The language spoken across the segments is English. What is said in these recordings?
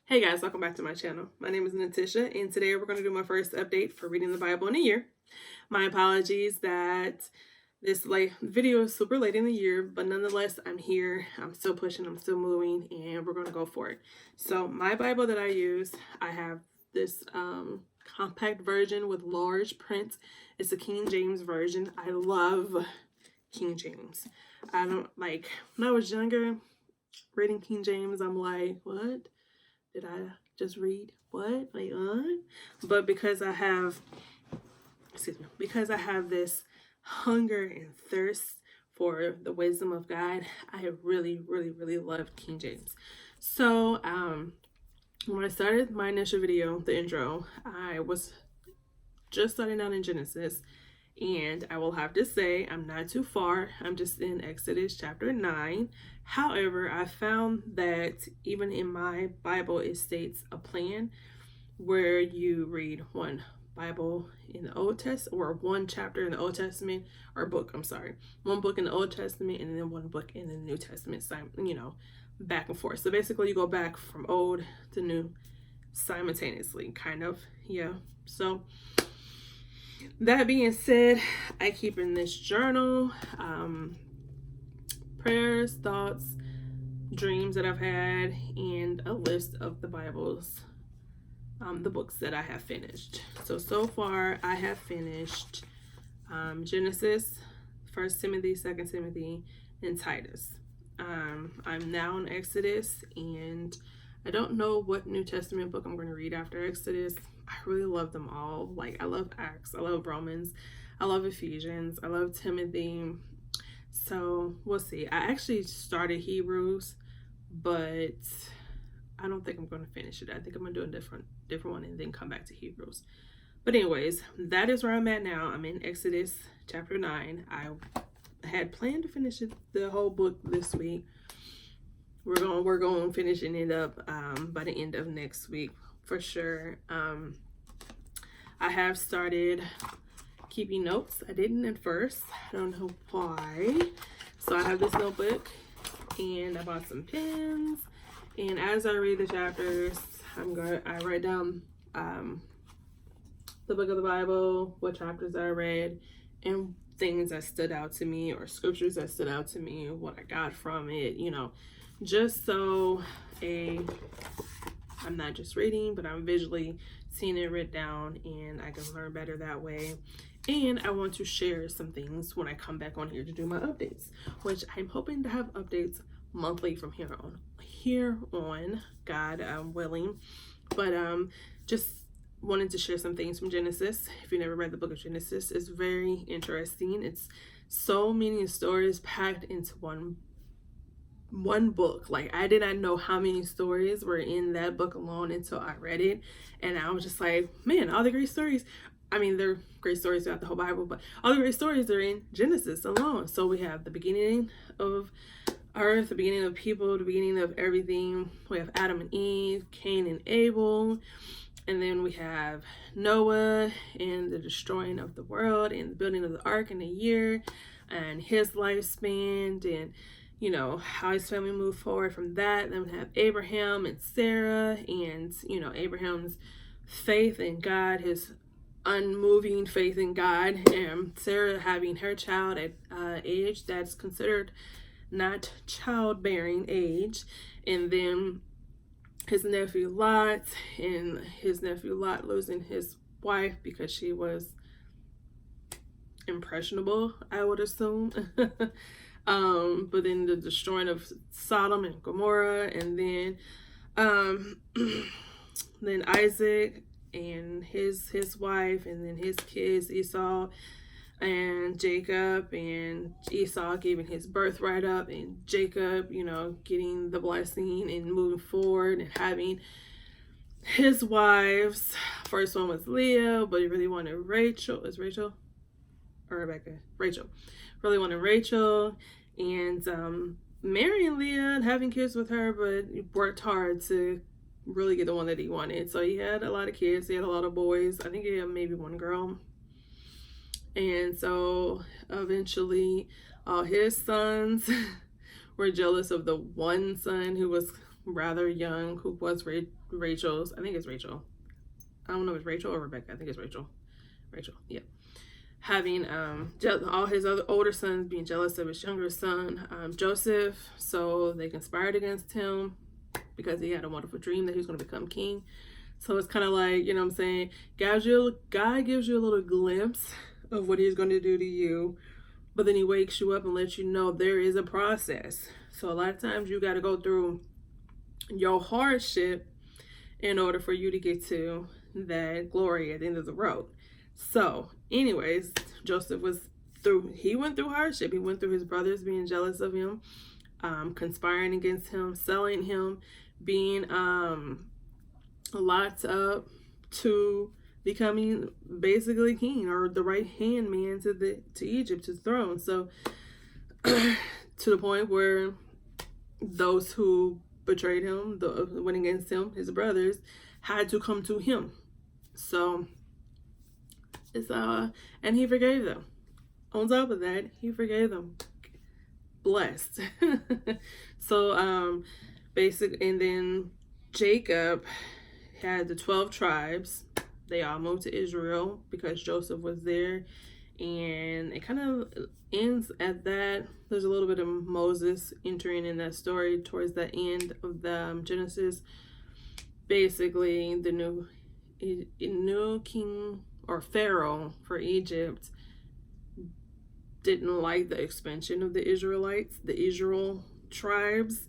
Hey guys, welcome back to my channel. My name is Natisha, and today we're going to do my first update for reading the Bible in a year. My apologies that this video is super late in the year, but nonetheless, I'm here. I'm still pushing, I'm still moving, and we're going to go for it. So my Bible that I use, I have this compact version with large print. It's a King James version. I love King James. I don't like, when I was younger, reading King James, I'm like, what? Did I just read? What? Like, But because I have this hunger and thirst for the wisdom of God, I really, really, really love King James. So, when I started my initial video, the intro, I was just starting out in Genesis. And I will have to say, I'm not too far. I'm just in Exodus chapter 9. However, I found that even in my Bible, it states a plan where you read one Bible in the Old Testament, or one chapter in the Old Testament, or one book in the Old Testament, and then one book in the New Testament, back and forth. So basically, you go back from Old to New simultaneously, kind of, yeah. So that being said, I keep in this journal prayers, thoughts, dreams that I've had, and a list of the Bible's the books that I have finished. So far I have finished Genesis, 1 Timothy, 2 Timothy, and Titus. I'm now in Exodus, and I don't know what New Testament book I'm going to read after Exodus. I really love them all. Like, I love Acts, I love Romans, I love Ephesians, I love Timothy. So we'll see. I actually started Hebrews, but I don't think I'm going to finish it. I think I'm going to do a different one and then come back to Hebrews. But anyways, that is where I'm at now. I'm in Exodus chapter 9. I had planned to finish the whole book this week. We're going finishing it up by the end of next week for sure. I have started keeping notes. I didn't at first. I don't know why. So I have this notebook, and I bought some pens. And as I read the chapters, I write down the book of the Bible, what chapters I read, and things that stood out to me, or scriptures that stood out to me, what I got from it, just so I'm not just reading, but I'm visually seeing it written down, and I can learn better that way. And I want to share some things when I come back on here to do my updates, which I'm hoping to have updates monthly from here on, God willing. But just wanted to share some things from Genesis. If you never read the book of Genesis, it's very interesting. It's so many stories packed into one book. Like, I did not know how many stories were in that book alone until I read it, and I was just like, man, all the great stories. I mean, they're great stories throughout the whole Bible, but all the great stories are in Genesis alone. So we have the beginning of earth, the beginning of people, the beginning of everything. We have Adam and Eve, Cain and Abel, and then we have Noah and the destroying of the world, and the building of the ark in a year, and his lifespan, and how his family moved forward from that. Then we have Abraham and Sarah, and Abraham's faith in God, his unmoving faith in God, and Sarah having her child at age that's considered not childbearing age, and then his nephew Lot, and his nephew Lot losing his wife because she was impressionable, I would assume. But then the destroying of Sodom and Gomorrah, and then then Isaac and his wife, and then his kids, Esau and Jacob, and Esau giving his birthright up, and Jacob, getting the blessing and moving forward and having his wives. First one was Leah, but he really wanted Rachel. Is Rachel or Rebecca? Rachel. Really wanted Rachel, and marrying Leah and having kids with her, but he worked hard to really get the one that he wanted. So he had a lot of kids. He had a lot of boys. I think he had maybe one girl. And so eventually all his sons were jealous of the one son who was rather young, who was Rachel's, I think it's Rachel. I don't know if it's Rachel or Rebecca. I think it's Rachel. Rachel, yeah. Having all his other older sons being jealous of his younger son, Joseph. So they conspired against him because he had a wonderful dream that he was going to become king. So it's kind of like, you know what I'm saying, God gives you a little glimpse of what he's going to do to you, but then he wakes you up and lets you know there is a process. So a lot of times you got to go through your hardship in order for you to get to that glory at the end of the road. So anyways, Joseph went through hardship. He went through his brothers being jealous of him, conspiring against him, selling him, being locked up, to becoming basically king, or the right hand man to Egypt, to the throne. So to the point where those who betrayed him, went against him, his brothers, had to come to him. So it's and he forgave them. On top of that, he forgave them. Blessed. So and then Jacob had the 12 tribes. They all moved to Israel because Joseph was there, and it kind of ends at that. There's a little bit of Moses entering in that story towards the end of the Genesis. Basically, the new king, or Pharaoh, for Egypt didn't like the expansion of the Israelites, the Israel tribes.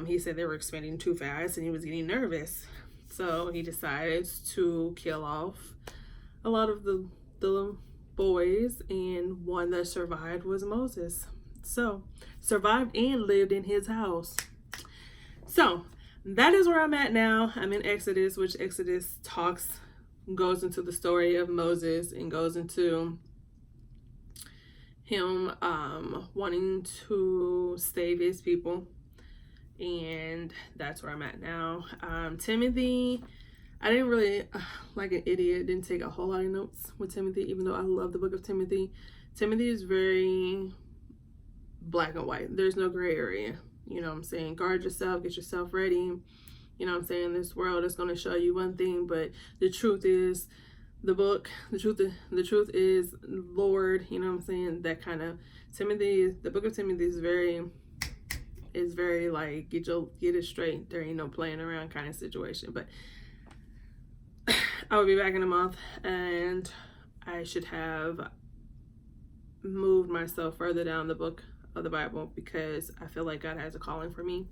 He said they were expanding too fast and he was getting nervous. So he decided to kill off a lot of the boys, and one that survived was Moses. So survived and lived in his house. So that is where I'm at now. I'm in Exodus, which Exodus goes into the story of Moses and goes into him wanting to save his people. And that's where I'm at now. Timothy, I didn't really, like an idiot, didn't take a whole lot of notes with Timothy, even though I love the book of Timothy. Timothy is very black and white. There's no gray area. You know what I'm saying? Guard yourself, get yourself ready. You know what I'm saying? This world is going to show you one thing, but the truth is the truth is Lord. You know what I'm saying? That kind of the book of Timothy is very like, get it straight. There ain't no playing around kind of situation. But I will be back in a month, and I should have moved myself further down the book of the Bible, because I feel like God has a calling for me.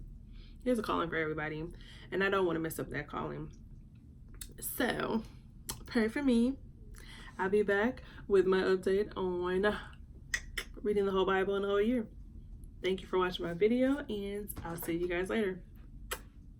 He has a calling for everybody, and I don't want to mess up that calling. So pray for me. I'll be back with my update on reading the whole Bible in a whole year. Thank you for watching my video, and I'll see you guys later.